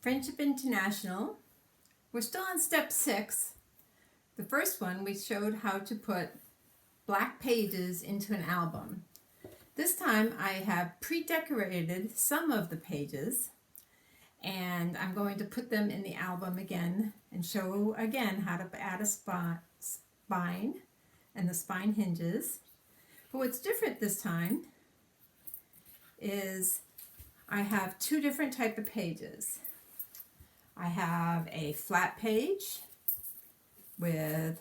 Friendship International. We're still on step 6. The first one we showed how to put black pages into an album. This time I have pre-decorated some of the pages and I'm going to put them in the album again and show again how to add a spine and the spine hinges. But what's different this time is I have 2 different type of pages. I have a flat page with,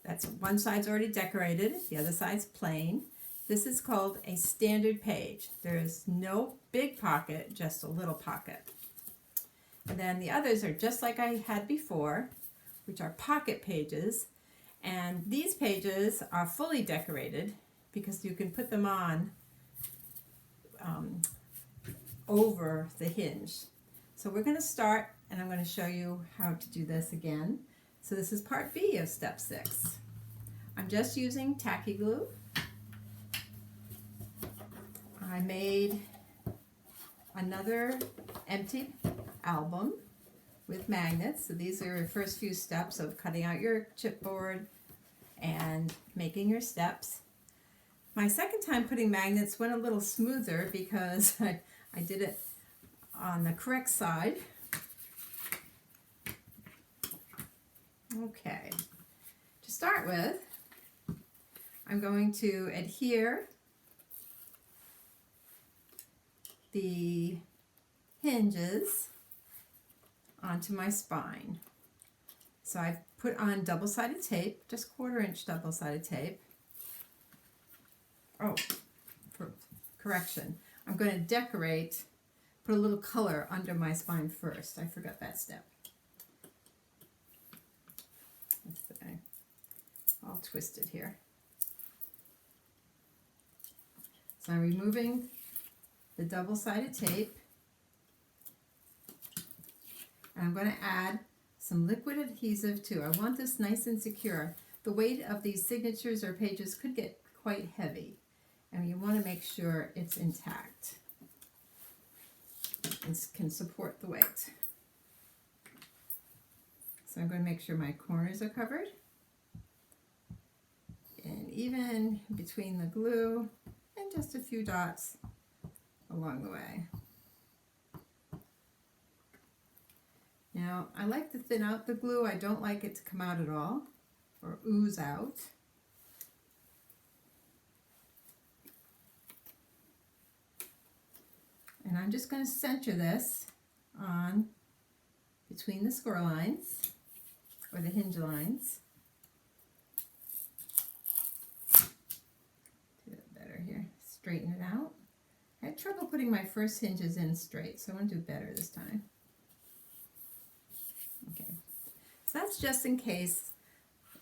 that's one side's already decorated, the other side's plain. This is called a standard page. There is no big pocket, just a little pocket. And then the others are just like I had before, which are pocket pages. And these pages are fully decorated because you can put them on over the hinge. So we're going to start and I'm going to show you how to do this again. So this is part B of step 6. I'm just using tacky glue. I made another empty album with magnets. So these are your first few steps of cutting out your chipboard and making your steps. My second time putting magnets went a little smoother because I did it on the correct side. Okay, to start with, I'm going to adhere the hinges onto my spine. So I've put on double-sided tape, just 1/4 inch double-sided tape. Oh, for correction, I'm going to decorate, put a little color under my spine first. I forgot that step. It's all twisted here. So I'm removing the double-sided tape. And I'm going to add some liquid adhesive too. I want this nice and secure. The weight of these signatures or pages could get quite heavy, and you want to make sure it's intact and can support the weight. So I'm going to make sure my corners are covered, and even between the glue and just a few dots along the way. Now, I like to thin out the glue. I don't like it to come out at all or ooze out. And I'm just going to center this on between the score lines or the hinge lines. Do it better here. Straighten it out. I had trouble putting my first hinges in straight, so I want to do better this time. Okay, so that's just in case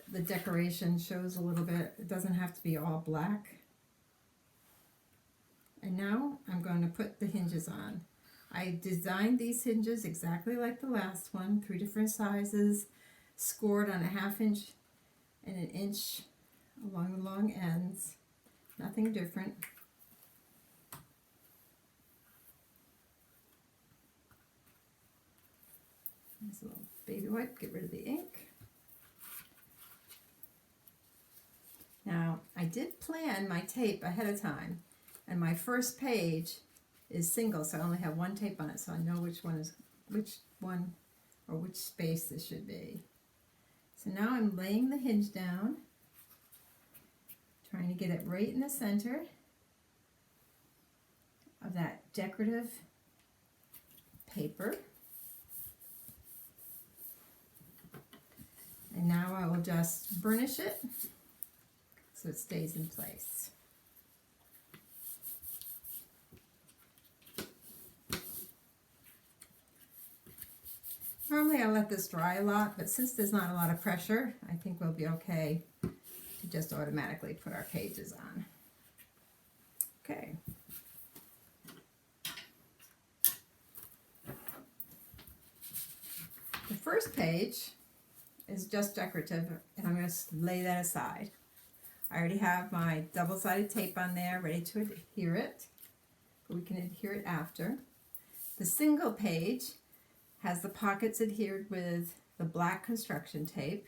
the decoration shows a little bit. It doesn't have to be all black. And now I'm going to put the hinges on. I designed these hinges exactly like the last one, 3 different sizes, scored on a 1/2 inch and 1 inch along the long ends. Nothing different. There's a little baby wipe, get rid of the ink. Now, I did plan my tape ahead of time, and my first page is single, so I only have 1 tape on it, so I know which one or which space this should be. So now I'm laying the hinge down, trying to get it right in the center of that decorative paper. And now I will just burnish it so it stays in place. Normally I let this dry a lot, but since there's not a lot of pressure, I think we'll be okay to just automatically put our pages on. Okay. The first page is just decorative, and I'm going to lay that aside. I already have my double-sided tape on there ready to adhere it, but we can adhere it after. The single page has the pockets adhered with the black construction tape,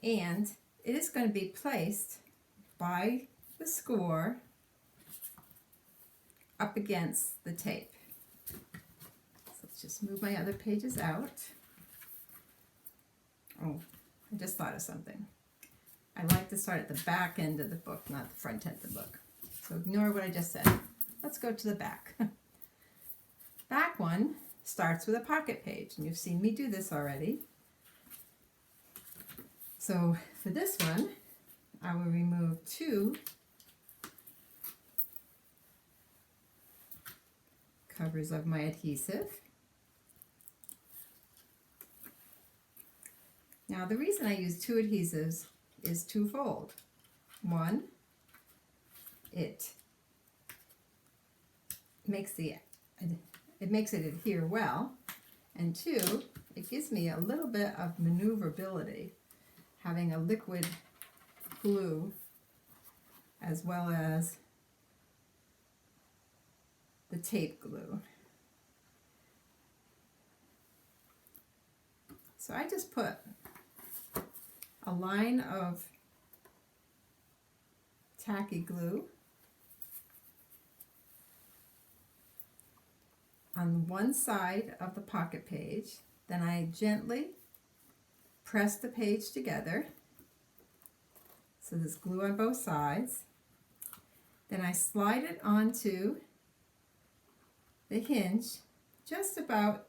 and it is going to be placed by the score up against the tape. So let's just move my other pages out. Oh, I just thought of something. I like to start at the back end of the book, not the front end of the book. So ignore what I just said. Let's go to the back. Back one starts with a pocket page, and you've seen me do this already. So for this one, I will remove 2 covers of my adhesive. Now the reason I use 2 adhesives is twofold. One, it makes it adhere well, and 2, it gives me a little bit of maneuverability having a liquid glue as well as the tape glue. So I just put a line of tacky glue on one side of the pocket page, then I gently press the page together, so there's glue on both sides. Then I slide it onto the hinge just about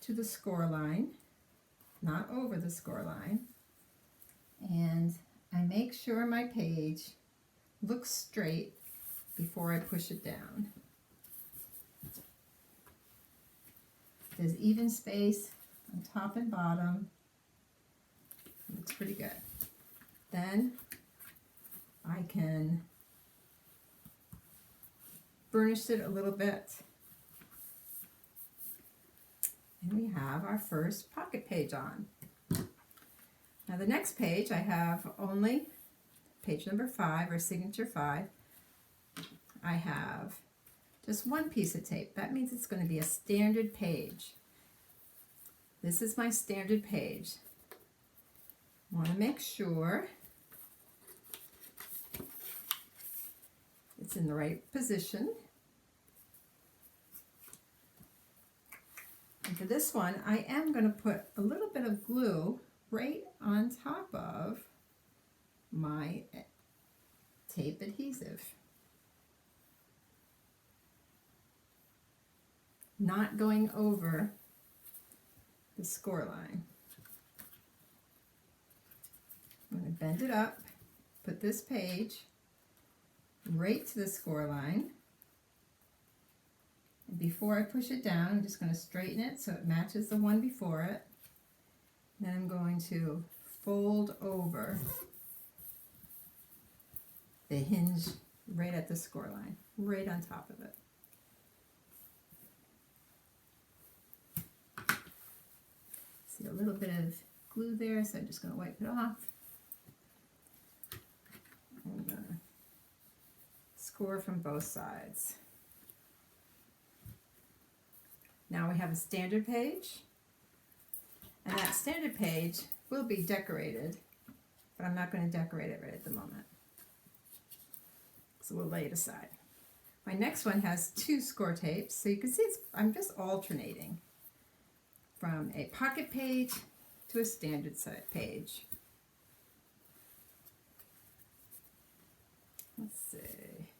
to the score line, not over the score line, and I make sure my page looks straight before I push it down. There's even space on top and bottom. Looks pretty good. Then I can burnish it a little bit. And we have our first pocket page on. Now the next page, I have only page number 5 or signature 5. I have just one piece of tape. That means it's going to be a standard page. This is my standard page. I want to make sure it's in the right position. And for this one, I am going to put a little bit of glue right on top of my tape adhesive. Not going over the score line. I'm going to bend it up, put this page right to the score line. And before I push it down, I'm just going to straighten it so it matches the one before it. Then I'm going to fold over the hinge right at the score line, right on top of it. See a little bit of glue there, so I'm just going to wipe it off. I'm going to score from both sides. Now we have a standard page, and that standard page will be decorated, but I'm not going to decorate it right at the moment. So we'll lay it aside. My next one has 2 score tapes, so you can see I'm just alternating from a pocket page to a standard set page. Let's see.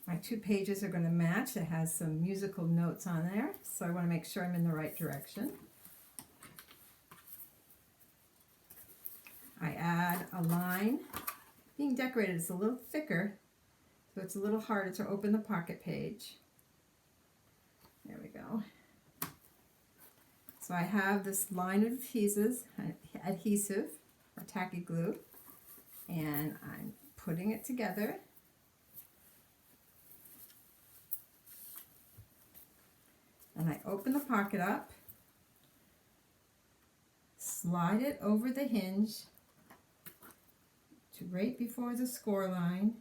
My 2 pages are going to match. It has some musical notes on there, so I want to make sure I'm in the right direction. I add a line. Being decorated is a little thicker, so it's a little harder to open the pocket page. There we go. So I have this line of adhesive or tacky glue, and I'm putting it together. And I open the pocket up, slide it over the hinge to right before the score line,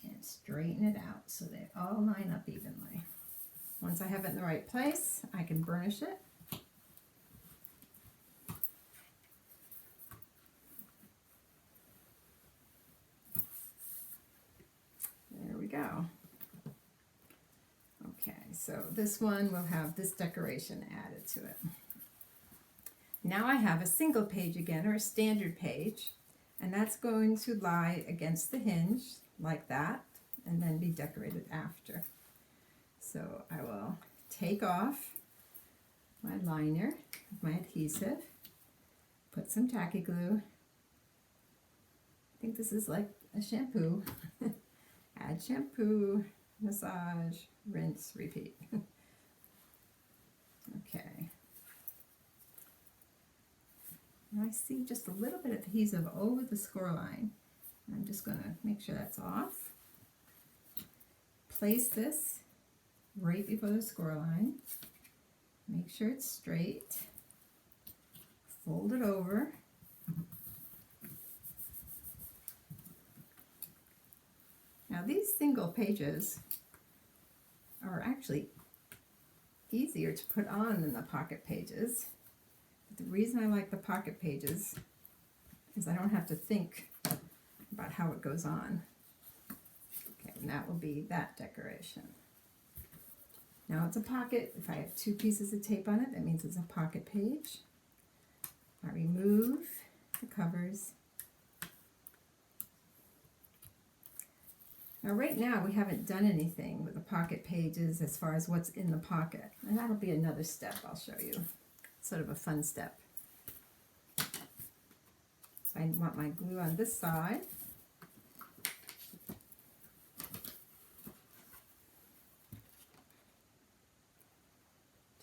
and straighten it out so they all line up evenly. Once I have it in the right place, I can burnish it. There we go. Okay, so this one will have this decoration added to it. Now I have a single page again, or a standard page, and that's going to lie against the hinge like that, and then be decorated after. So I will take off my liner, my adhesive, put some tacky glue. I think this is like a shampoo. Add shampoo, massage, rinse, repeat. Okay. Now I see just a little bit of adhesive over the score line. I'm just going to make sure that's off. Place this right before the score line. Make sure it's straight. Fold it over. Now these single pages are actually easier to put on than the pocket pages. But the reason I like the pocket pages is I don't have to think about how it goes on. Okay, and that will be that decoration. Now it's a pocket. If I have 2 pieces of tape on it, that means it's a pocket page. I remove the covers. Now right now we haven't done anything with the pocket pages as far as what's in the pocket. And that'll be another step I'll show you. Sort of a fun step. So I want my glue on this side.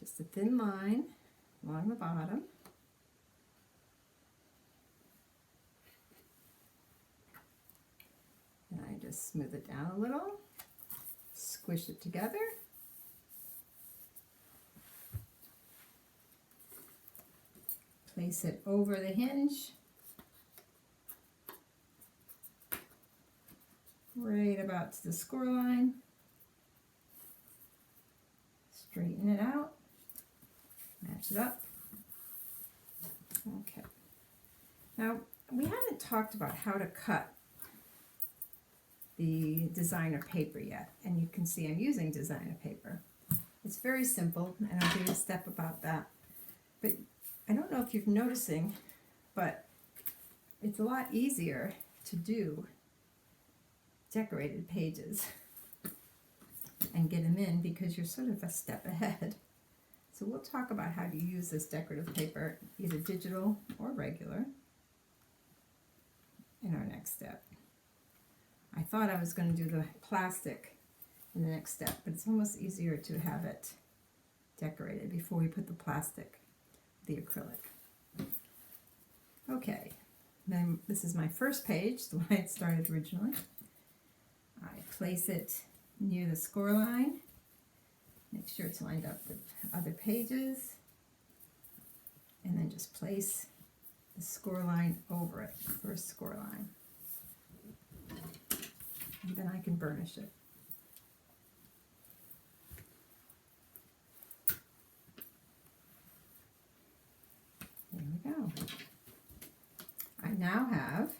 Just a thin line along the bottom. And I just smooth it down a little, squish it together. Place it over the hinge, right about to the score line. Straighten it out, match it up. Okay. Now, we haven't talked about how to cut the designer paper yet, and you can see I'm using designer paper. It's very simple, and I'll give you a step about that. But I don't know if you're noticing, but it's a lot easier to do decorated pages and get them in because you're sort of a step ahead. So we'll talk about how to use this decorative paper, either digital or regular, in our next step. I thought I was going to do the plastic in the next step, but it's almost easier to have it decorated before we put the plastic, the acrylic. Okay, then this is my first page, the one I had started originally. I place it near the score line, make sure it's lined up with other pages, and then just place the score line over it, first score line. And then I can burnish it. There we go. I now have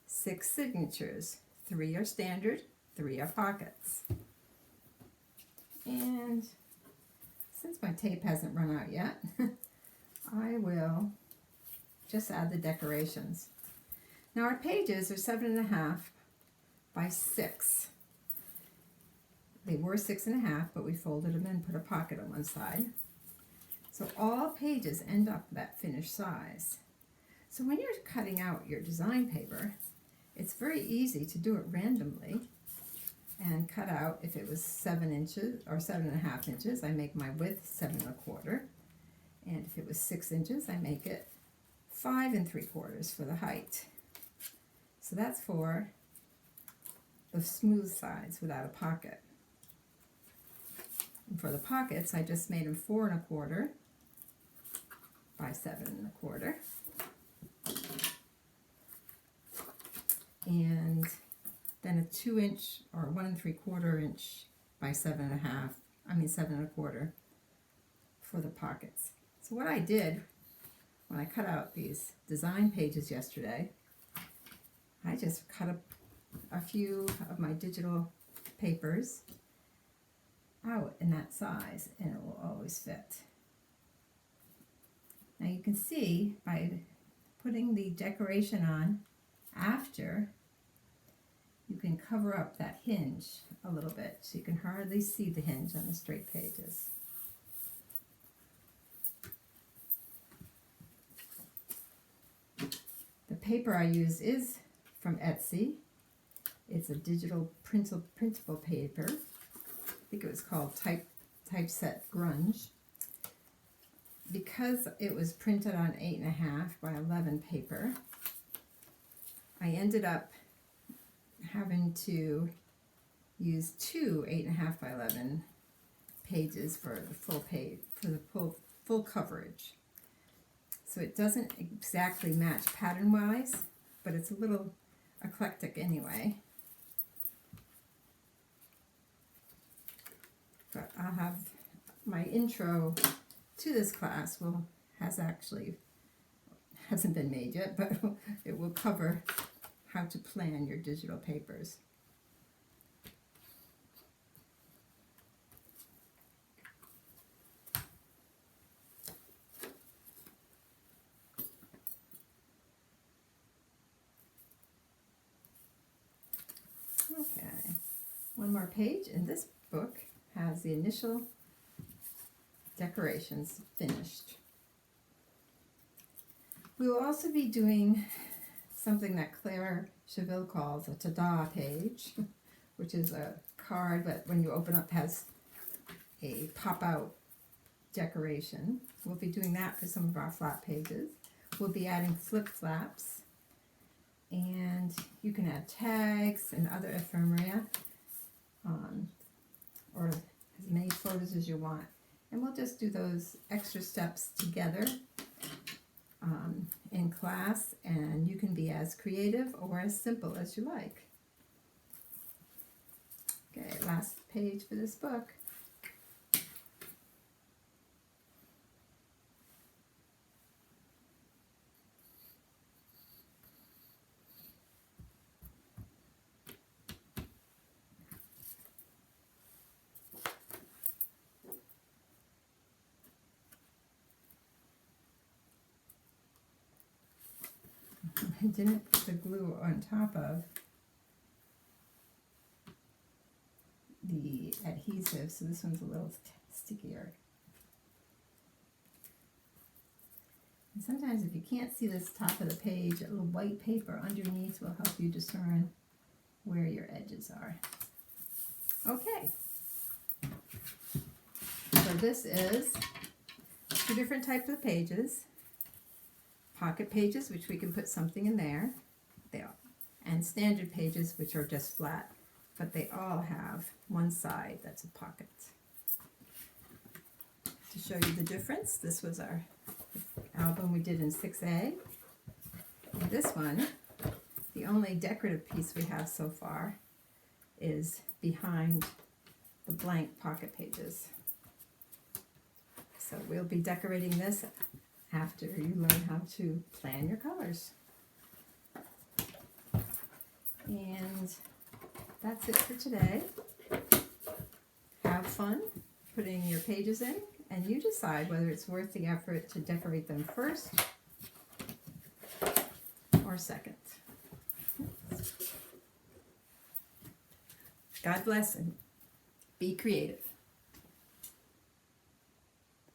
6 signatures. 3 are standard, 3 are pockets. And since my tape hasn't run out yet, I will just add the decorations. Now our pages are 7.5 by 6. They were 6.5, but we folded them and put a pocket on one side. So all pages end up that finished size. So when you're cutting out your design paper, it's very easy to do it randomly and cut out, if it was 7 inches or 7.5 inches, I make my width 7.25. And if it was 6 inches, I make it 5 3/4 for the height. So that's for the smooth sides without a pocket. And for the pockets, I just made them 4 1/4 by 7 1/4. And then 2-inch or 1 3/4 inch by 7.5, 7 1/4 for the pockets. So what I did when I cut out these design pages yesterday, I just cut up a few of my digital papers out in that size, and it will always fit. Now you can see by putting the decoration on after, you can cover up that hinge a little bit, so you can hardly see the hinge on the straight pages. The paper I use is from Etsy. It's a digital printable paper. I think it was called Typeset Grunge. Because it was printed on 8.5 by 11 paper, I ended up having to use 2 8.5 by 11 pages for the full page, for the full coverage. So it doesn't exactly match pattern wise, but it's a little eclectic anyway. But I'll have my intro to this class hasn't been made yet, but it will cover how to plan your digital papers. Okay, one more page, and this book has the initial decorations finished. We will also be doing something that Claire Cheville calls a ta-da page, which is a card that when you open up has a pop-out decoration. We'll be doing that for some of our flat pages. We'll be adding flip-flaps, and you can add tags and other ephemera, or as many photos as you want. And we'll just do those extra steps together in class, and you can be as creative or as simple as you like. Okay, last page for this book. I didn't put the glue on top of the adhesive, so this one's a little stickier. And sometimes if you can't see this top of the page, a little white paper underneath will help you discern where your edges are. Okay. So this is 2 different types of pages. Pocket pages, which we can put something in there, and standard pages, which are just flat, but they all have one side that's a pocket. To show you the difference, this was our album we did in 6A. And this one, the only decorative piece we have so far, is behind the blank pocket pages. So we'll be decorating this after you learn how to plan your colors. And that's it for today. Have fun putting your pages in, and you decide whether it's worth the effort to decorate them first or second. God bless and be creative.